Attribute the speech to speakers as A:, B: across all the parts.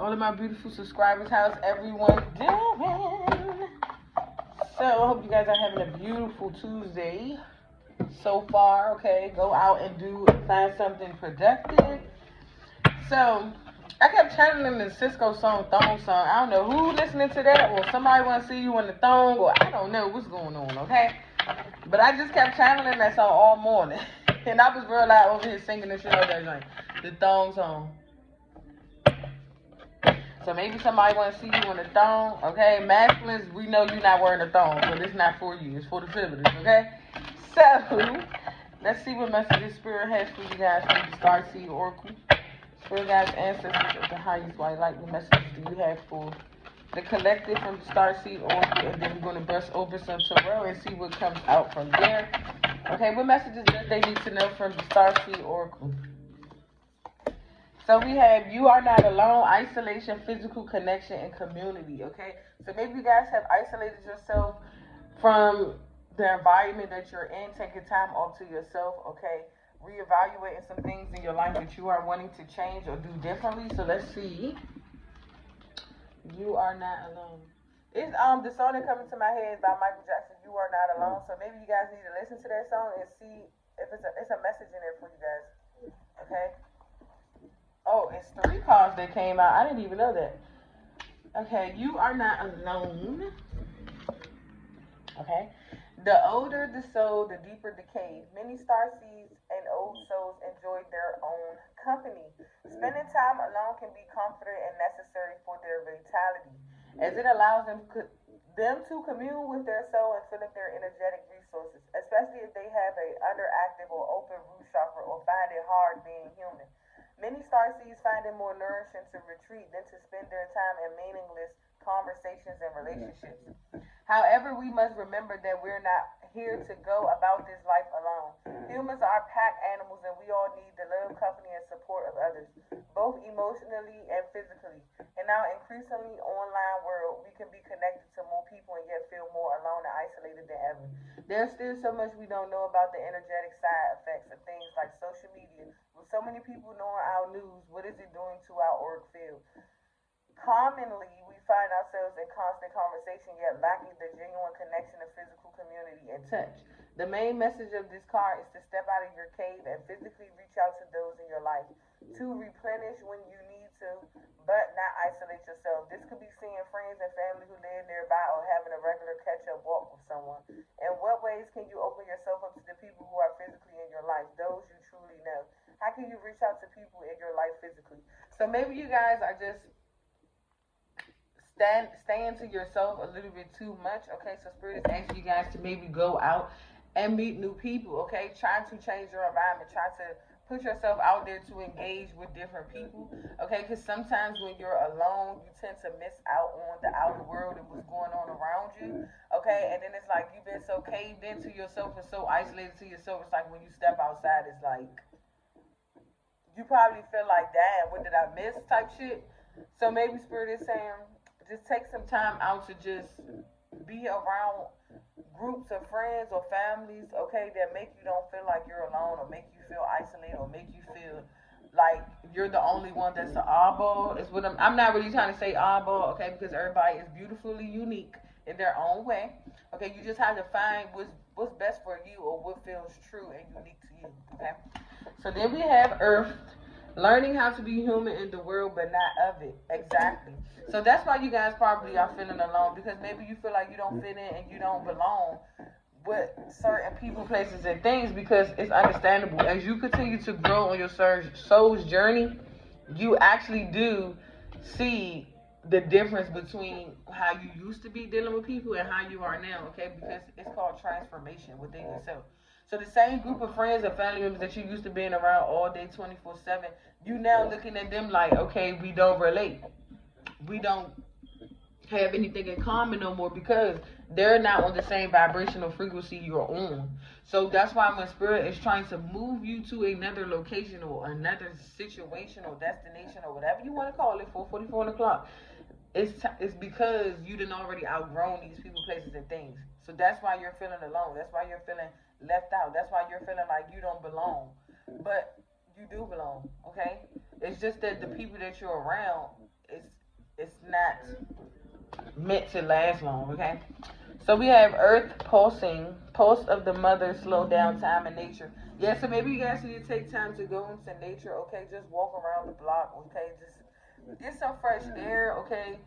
A: all of my beautiful subscribers. How's everyone doing? So I hope you guys are having a beautiful Tuesday so far. Okay, go out and find something productive. So I kept channeling the Cisco song, Thong Song. I don't know who listening to that, or somebody want to see you in the thong, or I don't know what's going on. Okay, but I just kept channeling that song all morning, and I was real loud over here singing this shit all day, like the thong song. So maybe somebody want to see you in a thong, okay? Masculines, we know you're not wearing a thong, so this is not for you. It's for the feminines, okay? So, let's see what messages Spirit has for you guys from the Starseed Oracle. Spirit guides, ancestors of the highest white light, what messages do you have for the collective from the Starseed Oracle? And then we're going to brush over some tarot and see what comes out from there. Okay, what messages do they need to know from the Starseed Oracle? So we have you are not alone, isolation, physical connection, and community, okay? So maybe you guys have isolated yourself from the environment that you're in, taking time off to yourself, okay? Reevaluating some things in your life that you are wanting to change or do differently. So let's see. You are not alone. It's the song that comes to my head is by Michael Jackson, You Are Not Alone. So maybe you guys need to listen to that song and see if it's a message in there for you guys, okay? Oh, it's 3 cards that came out. I didn't even know that. Okay, you are not alone. Okay. The older the soul, the deeper the cave. Many starseeds and old souls enjoy their own company. Spending time alone can be comforting and necessary for their vitality, as it allows them to commune with their soul and fill up their energetic resources, especially if they have a underactive or open root chakra or find it hard being human. Many starseeds find it more nourishing to retreat than to spend their time in meaningless conversations and relationships. However, we must remember that we're not here to go about this life alone. Humans are pack animals and we all need the love, company, and support of others, both emotionally and physically. In our increasingly online world, we can be connected to more people and yet feel more alone and isolated than ever. There's still so much we don't know about the energetic side effects of things like social media. With so many people knowing our news, what is it doing to our auric field? Commonly, we find ourselves in constant conversation, yet lacking the genuine connection of physical community and touch. The main message of this card is to step out of your cave and physically reach out to those in your life, to replenish when you need to, but not isolate yourself. This could be seeing friends and family who live nearby or having a regular catch-up walk with someone. In what ways can you open yourself up to the people who are physically in your life, those you truly know? How can you reach out to people in your life physically? So maybe you guys are just staying to yourself a little bit too much, okay? So Spirit is asking you guys to maybe go out and meet new people, okay? Try to change your environment. Try to put yourself out there to engage with different people, okay? Because sometimes when you're alone, you tend to miss out on the outer world and what's going on around you, okay? And then it's like you've been so caved into yourself and so isolated to yourself. It's like when you step outside, it's like you probably feel like, damn, what did I miss type shit. So maybe Spirit is saying, just take some time out to just be around groups of friends or families, okay, that make you don't feel like you're alone or make you feel isolated or make you feel like you're the only one that's the oddball. Is what I'm not really trying to say oddball, okay, because everybody is beautifully unique in their own way. Okay, you just have to find what's best for you or what feels true and unique to you. Okay. So then we have Earth. Learning how to be human in the world, but not of it. Exactly. So that's why you guys probably are feeling alone, because maybe you feel like you don't fit in and you don't belong with certain people, places, and things, because it's understandable. As you continue to grow on your soul's journey, you actually do see the difference between how you used to be dealing with people and how you are now, okay? Because it's called transformation within yourself. So the same group of friends or family members that you used to being around all day 24/7, you now looking at them like, okay, we don't relate. We don't have anything in common no more because they're not on the same vibrational frequency you're on. So that's why when Spirit is trying to move you to another location or another situation or destination or whatever you want to call it, 4:44 o'clock, it's because you didn't already outgrown these people, places, and things. So that's why you're feeling alone. That's why you're feeling left out. That's why you're feeling like you don't belong. But you do belong, okay? It's just that the people that you're around, it's not meant to last long, okay? So we have Earth pulsing, pulse of the mother, slow down time in nature. Yeah, so maybe you guys need to take time to go into nature, okay? Just walk around the block, okay? Just get some fresh air, okay?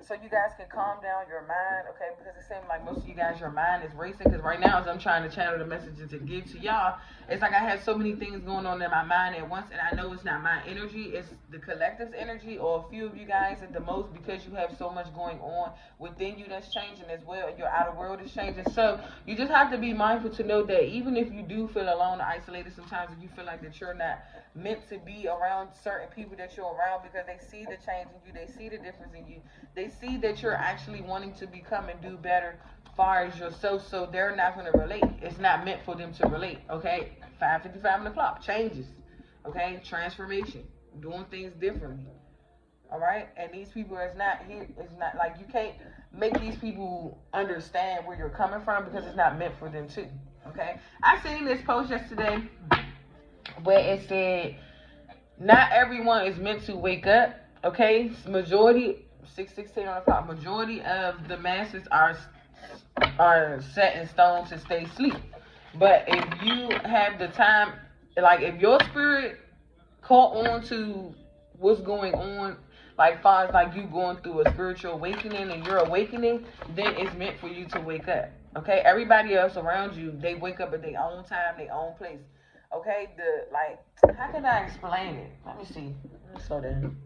A: So you guys can calm down your mind, okay? Because it seems like most of you guys, your mind is racing. Because right now, as I'm trying to channel the messages to give to y'all, it's like I have so many things going on in my mind at once, and I know it's not my energy, it's the collective's energy, or a few of you guys at the most, because you have so much going on within you that's changing as well, and your outer world is changing. So you just have to be mindful to know that even if you do feel alone or isolated sometimes, if you feel like that you're not meant to be around certain people that you're around, because they see the change in you, they see the difference in you, they see that you're actually wanting to become and do better far as yourself, so they're not going to relate. It's not meant for them to relate, okay? 5:55 on the clock, changes, okay? Transformation, doing things differently, all right? And these people is not here. It's not like you can't make these people understand where you're coming from because it's not meant for them to, okay? I seen this post yesterday where it said, not everyone is meant to wake up, okay? Majority, 6:16 on the clock, majority of the masses are set in stone to stay asleep. But if you have the time, like if your spirit caught on to what's going on, like far as like you going through a spiritual awakening and you're awakening, then it's meant for you to wake up. Okay, everybody else around you, they wake up at their own time, their own place. Okay, the like, how can I explain it? Let me see. Let me slow down.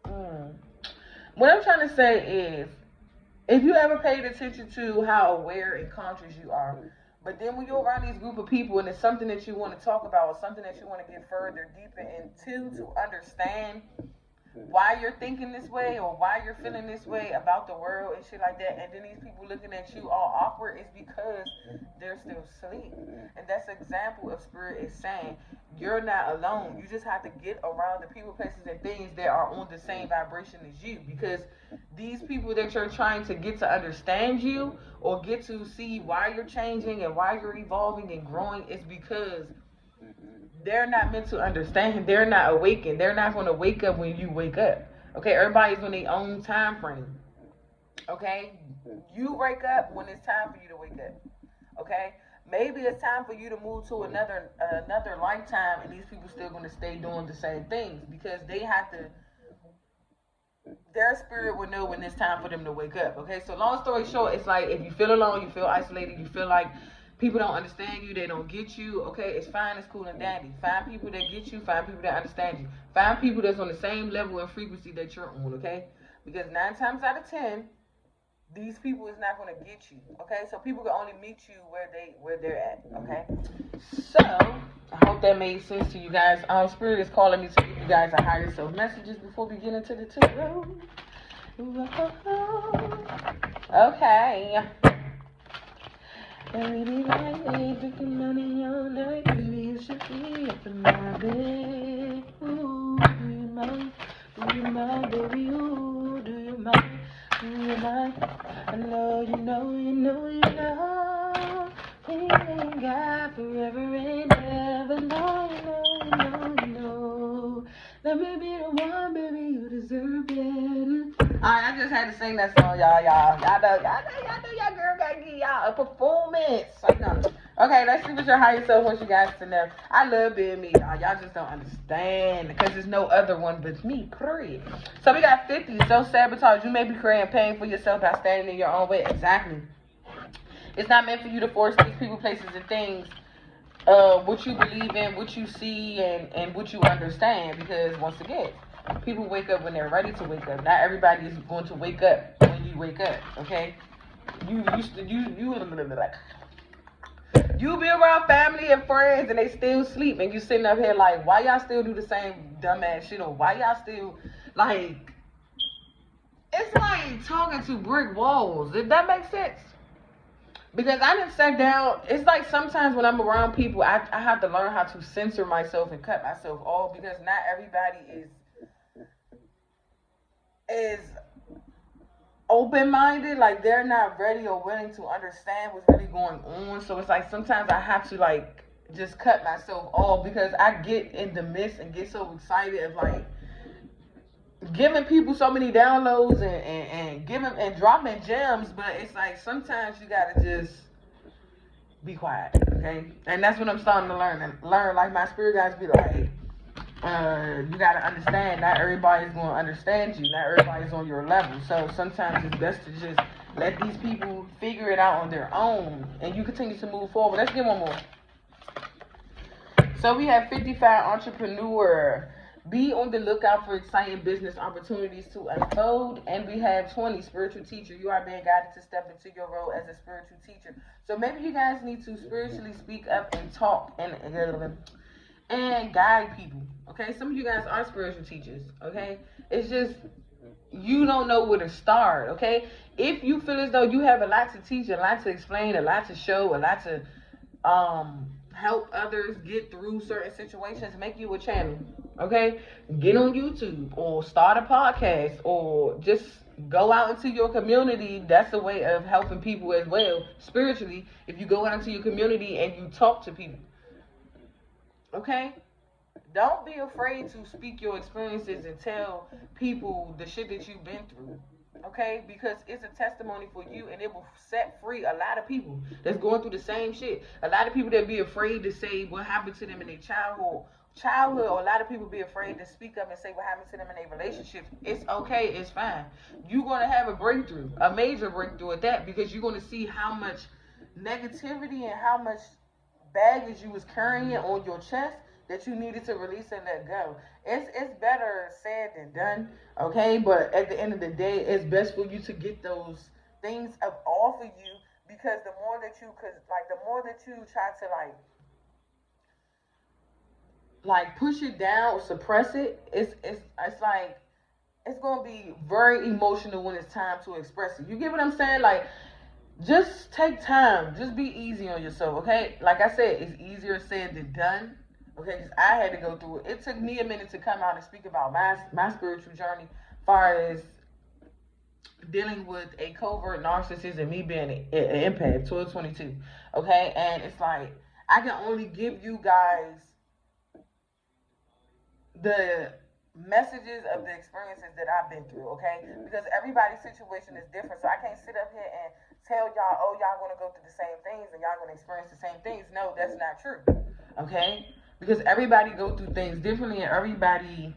A: Mm. What I'm trying to say is, if you ever paid attention to how aware and conscious you are, but then when you're around these group of people and it's something that you want to talk about or something that you want to get further deeper into to understand why you're thinking this way or why you're feeling this way about the world and shit like that, and then these people looking at you all awkward, is because they're still asleep. And that's an example of spirit is saying you're not alone. You just have to get around the people, places, and things that are on the same vibration as you, because these people that you're trying to get to understand you or get to see why you're changing and why you're evolving and growing is because they're not meant to understand. They're not awakened. They're not going to wake up when you wake up. Okay, everybody's on their own time frame. Okay, you wake up when it's time for you to wake up. Okay, maybe it's time for you to move to another lifetime, and these people still going to stay doing the same things because they have to. Their spirit will know when it's time for them to wake up. Okay, so long story short, it's like if you feel alone, you feel isolated, you feel like people don't understand you, they don't get you. Okay, it's fine, it's cool and dandy. Find people that get you, find people that understand you, find people that's on the same level and frequency that you're on. Okay, because 9 times out of 10, these people is not going to get you. Okay, so people can only meet you where they're at. Okay, so I hope that made sense to you guys. Spirit is calling me to give you guys a higher self messages before we get into the tarot. Okay. Baby, like drinking money all night. Baby, you should be up in my bed. Ooh, do you mind? Do you mind, baby? Ooh, do you mind? Do you mind? I know you know, you know, you know. We ain't got forever and ever. No, you know, you know, you know. Let me be the one, baby. You deserve better. Alright, I just had to sing that song, y'all. Y'all know, y'all girl gotta give y'all a performance. Okay, let's see what your higher self wants you guys to know. I love being me, y'all. Y'all just don't understand because there's no other one but me, period. So we got 50, self-sabotage. You may be creating pain for yourself by standing in your own way. Exactly. It's not meant for you to force these people, places, and things. What you believe in, what you see, and what you understand. Because once again, people wake up when they're ready to wake up. Not everybody is going to wake up when you wake up. Okay, you be around family and friends and they still sleep, and you sitting up here like, why y'all still do the same dumbass shit, or why y'all still like? It's like talking to brick walls. If that makes sense. Because I didn't sit down. It's like sometimes when I'm around people, I have to learn how to censor myself and cut myself off, because not everybody is open minded. Like they're not ready or willing to understand what's really going on. So it's like sometimes I have to like just cut myself off because I get in the midst and get so excited of like giving people so many downloads and giving and dropping gems, but it's like sometimes you gotta just be quiet, okay? And that's what I'm starting to learn. And learn, like my spirit guys be like, you gotta understand not everybody's gonna understand you. Not everybody's on your level. So sometimes it's best to just let these people figure it out on their own, and you continue to move forward. Let's get one more. So we have 55 entrepreneur. Be on the lookout for exciting business opportunities to unfold. And we have 20 spiritual teacher. You are being guided to step into your role as a spiritual teacher. So maybe you guys need to spiritually speak up and talk and guide people. Okay, some of you guys are spiritual teachers. Okay, it's just you don't know where to start. Okay, if you feel as though you have a lot to teach, a lot to explain, a lot to show, a lot to help others get through certain situations, make you a channel. Okay, get on YouTube or start a podcast or just go out into your community. That's a way of helping people as well spiritually. If you go out into your community and you talk to people, okay, don't be afraid to speak your experiences and tell people the shit that you've been through. Okay, because it's a testimony for you, and it will set free a lot of people that's going through the same shit. A lot of people that be afraid to say what happened to them in their childhood, or a lot of people be afraid to speak up and say what happened to them in their relationships. It's okay, it's fine. You're gonna have a breakthrough, a major breakthrough at that, because you're gonna see how much negativity and how much baggage you was carrying on your chest that you needed to release and let go. It's better said than done, okay? But at the end of the day, it's best for you to get those things up off of you, because the more that you could like the more that you try to like push it down or suppress it, it's like it's gonna be very emotional when it's time to express it. You get what I'm saying? Like, just take time. Just be easy on yourself, okay? Like I said, it's easier said than done, okay? Because I had to go through it. It took me a minute to come out and speak about my spiritual journey, as far as dealing with a covert narcissist and me being an empath, 1222, okay? And it's like, I can only give you guys the messages of the experiences that I've been through, okay? Because everybody's situation is different. So I can't sit up here and tell y'all, oh, y'all gonna go through the same things and y'all gonna experience the same things. No, that's not true. Okay? Because everybody go through things differently and everybody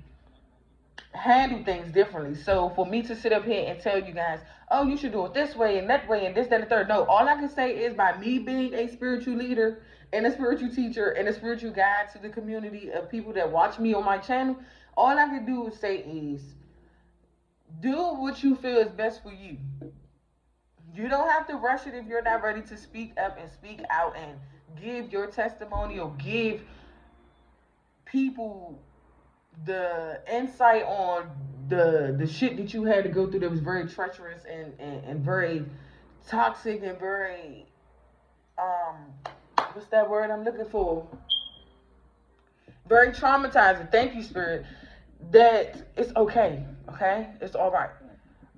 A: handle things differently. So for me to sit up here and tell you guys, oh, you should do it this way and that way and this, that, and the third. No, all I can say is by me being a spiritual leader and a spiritual teacher and a spiritual guide to the community of people that watch me on my channel, all I can do is say is do what you feel is best for you. You don't have to rush it if you're not ready to speak up and speak out and give your testimony or give people the insight on the shit that you had to go through that was very treacherous and very toxic and very what's that word I'm looking for? Very traumatizing. Thank you, Spirit. That it's okay. Okay? It's alright.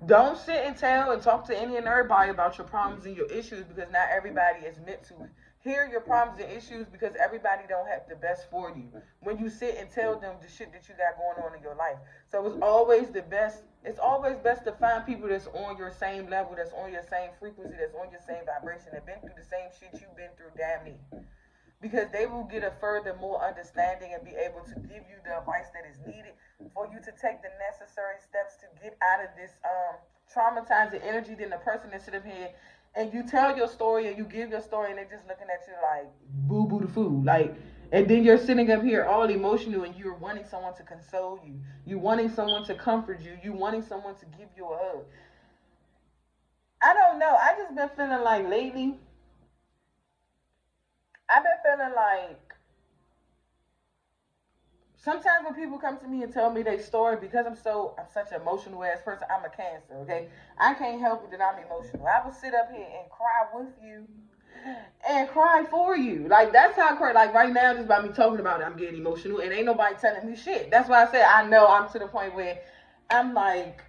A: Don't sit and tell and talk to any and everybody about your problems and your issues, because not everybody is meant to hear your problems and issues, because everybody don't have the best for you when you sit and tell them the shit that you got going on in your life. So it's always best to find people that's on your same level, that's on your same frequency, that's on your same vibration, that been through the same shit you've been through, damn me. Because they will get a further more understanding and be able to give you the advice that is needed for you to take the necessary steps to get out of this traumatizing energy than the person that sit up here and you tell your story and you give your story and they're just looking at you like boo boo the fool. Like, and then you're sitting up here all emotional and you're wanting someone to console you. You wanting someone to comfort you. You wanting someone to give you a hug. I don't know. I just been feeling like lately, I've been feeling like sometimes when people come to me and tell me their story, because I'm such an emotional ass person, I'm a Cancer, okay? I can't help it that I'm emotional. I will sit up here and cry with you and cry for you. Like, that's how I cry. Like, right now, just by me talking about it, I'm getting emotional and ain't nobody telling me shit. That's why I said I know I'm to the point where I'm like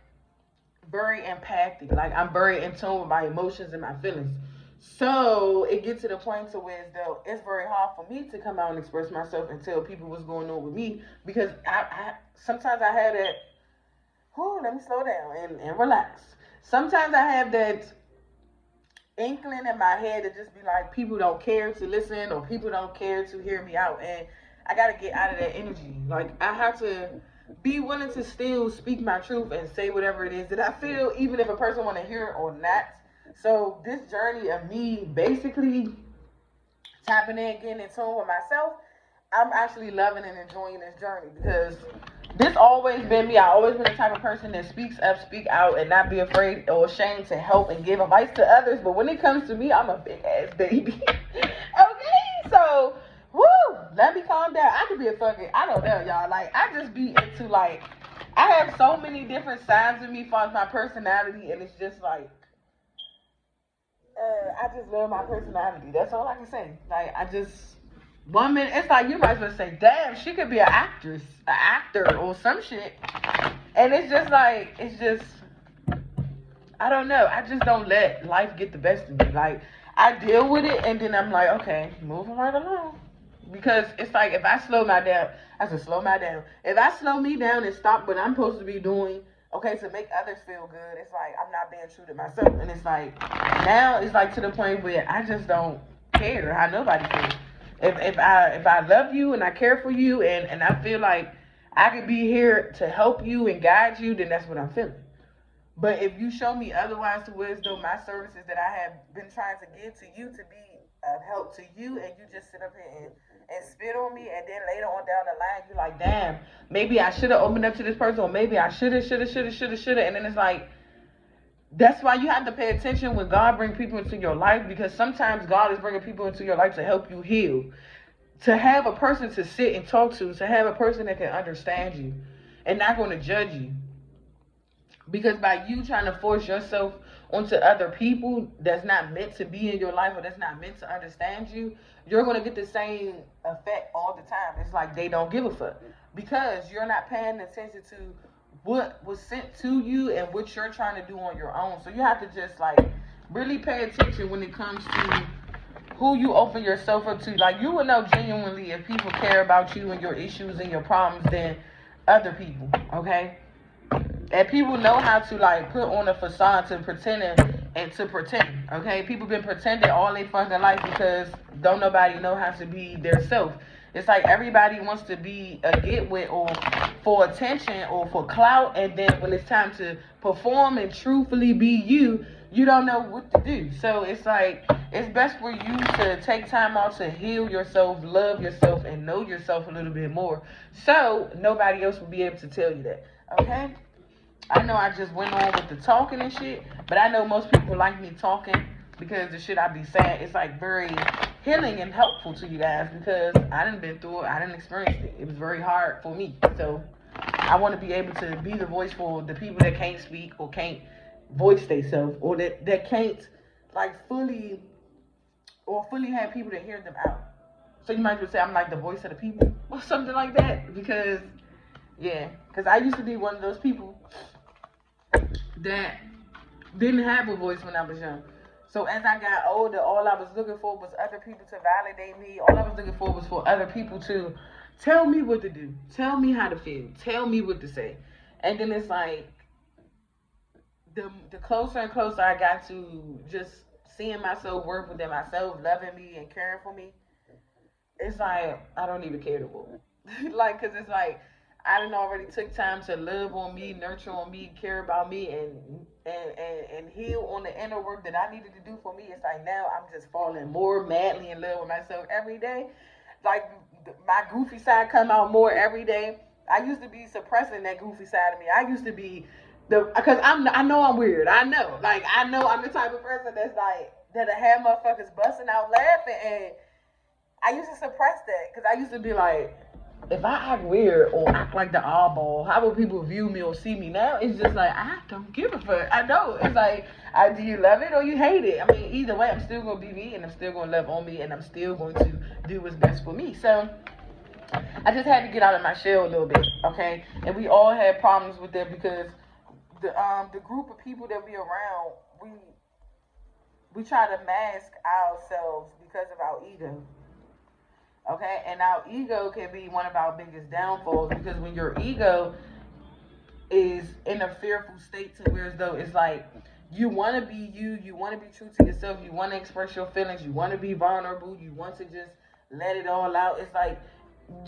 A: very empathic. Like, I'm very in tune with my emotions and my feelings. So it gets to the point to where it's very hard for me to come out and express myself and tell people what's going on with me, because I sometimes I had that whew, let me slow down and relax. Sometimes I have that inkling in my head to just be like, people don't care to listen or people don't care to hear me out. And I got to get out of that energy. Like, I have to be willing to still speak my truth and say whatever it is that I feel, even if a person want to hear it or not. So this journey of me basically tapping in, getting in tune with myself, I'm actually loving and enjoying this journey because this always been me. I always been the type of person that speaks up, speak out, and not be afraid or ashamed to help and give advice to others. But when it comes to me, I'm a big ass baby. Okay, so woo, let me calm down. I could be a fucking, I don't know, y'all. Like, I just be into like, I have so many different sides of me as far as my personality, and it's just like, I just love my personality. That's all I can say. Like, I just, one minute, it's like you might as well say, damn, she could be an actress, an actor, or some shit. And it's just like, it's just, I don't know. I just don't let life get the best of me. Like, I deal with it, and then I'm like, okay, moving right along. Because it's like, if I slow my down, I said, slow my down. If I slow me down and stop what I'm supposed to be doing, okay, to make others feel good, it's like I'm not being true to myself. And it's like, now it's like to the point where I just don't care how nobody feels. If I love you and I care for you and I feel like I could be here to help you and guide you, then that's what I'm feeling. But if you show me otherwise to wisdom, my services that I have been trying to give to you to be of help to you, and you just sit up here and spit on me, and then later on down the line, you're like, damn, maybe I should have opened up to this person, or maybe I should have, and then it's like, that's why you have to pay attention when God brings people into your life, because sometimes God is bringing people into your life to help you heal. To have a person to sit and talk to have a person that can understand you and not going to judge you. Because by you trying to force yourself onto other people that's not meant to be in your life or that's not meant to understand you, you're going to get the same effect all the time. It's like they don't give a fuck because you're not paying attention to what was sent to you and what you're trying to do on your own. So you have to just like really pay attention when it comes to who you open yourself up to. Like, you will know genuinely if people care about you and your issues and your problems than other people, okay? And people know how to like put on a facade to pretend and to pretend. Okay, people been pretending all their fucking life because don't nobody know how to be their self. It's like everybody wants to be a get with or for attention or for clout, and then when it's time to perform and truthfully be you, you don't know what to do. So it's like it's best for you to take time out to heal yourself, love yourself, and know yourself a little bit more. So nobody else will be able to tell you that. Okay. I know I just went on with the talking and shit, but I know most people like me talking because the shit I be saying is like very healing and helpful to you guys because I done been through it, I done experienced it. It was very hard for me. So I want to be able to be the voice for the people that can't speak or can't voice themselves or that can't like fully have people to hear them out. So you might as well say I'm like the voice of the people or something like that because yeah, because I used to be one of those people that didn't have a voice when I was young. So as I got older, all I was looking for was other people to validate me. All I was looking for was for other people to tell me what to do, tell me how to feel, tell me what to say. And then it's like the closer and closer I got to just seeing myself work within myself, loving me and caring for me, it's like I don't even care no more. Like, cause it's like I done already took time to love on me, nurture on me, care about me, and heal on the inner work that I needed to do for me. It's like now I'm just falling more madly in love with myself every day. Like my goofy side come out more every day. I used to be suppressing that goofy side of me. I used to be because I know I'm weird. I know, like I know I'm the type of person that's like that'll have motherfuckers busting out laughing and I used to suppress that because I used to be like, if I act weird or act like the oddball, how will people view me or see me? Now it's just like I don't give a fuck. I know it's like, do you love it or you hate it? I mean, either way, I'm still gonna be me and I'm still gonna love on me and I'm still going to do what's best for me. So I just had to get out of my shell a little bit, okay? And we all had problems with that because the group of people that we around, we try to mask ourselves because of our ego. Okay, and our ego can be one of our biggest downfalls because when your ego is in a fearful state to where as though it's like you want to be you, you want to be true to yourself, you want to express your feelings, you want to be vulnerable, you want to just let it all out. It's like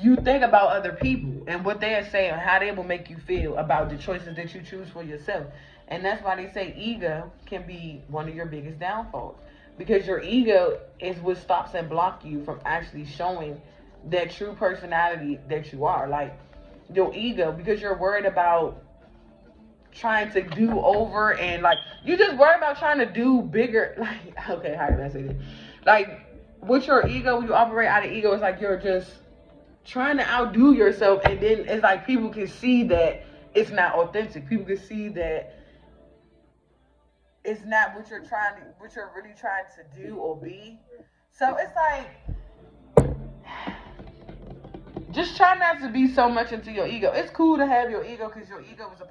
A: you think about other people and what they are saying, how they will make you feel about the choices that you choose for yourself. And that's why they say ego can be one of your biggest downfalls. Because your ego is what stops and blocks you from actually showing that true personality that you are. Like your ego, because you're worried about trying to do over and like you just worry about trying to do bigger. Like, okay, how did I say this? Like with your ego, when you operate out of ego, it's like you're just trying to outdo yourself, and then it's like people can see that it's not authentic. People can see that it's not what you're really trying to do or be. So it's like just try not to be so much into your ego. It's cool to have your ego because your ego is a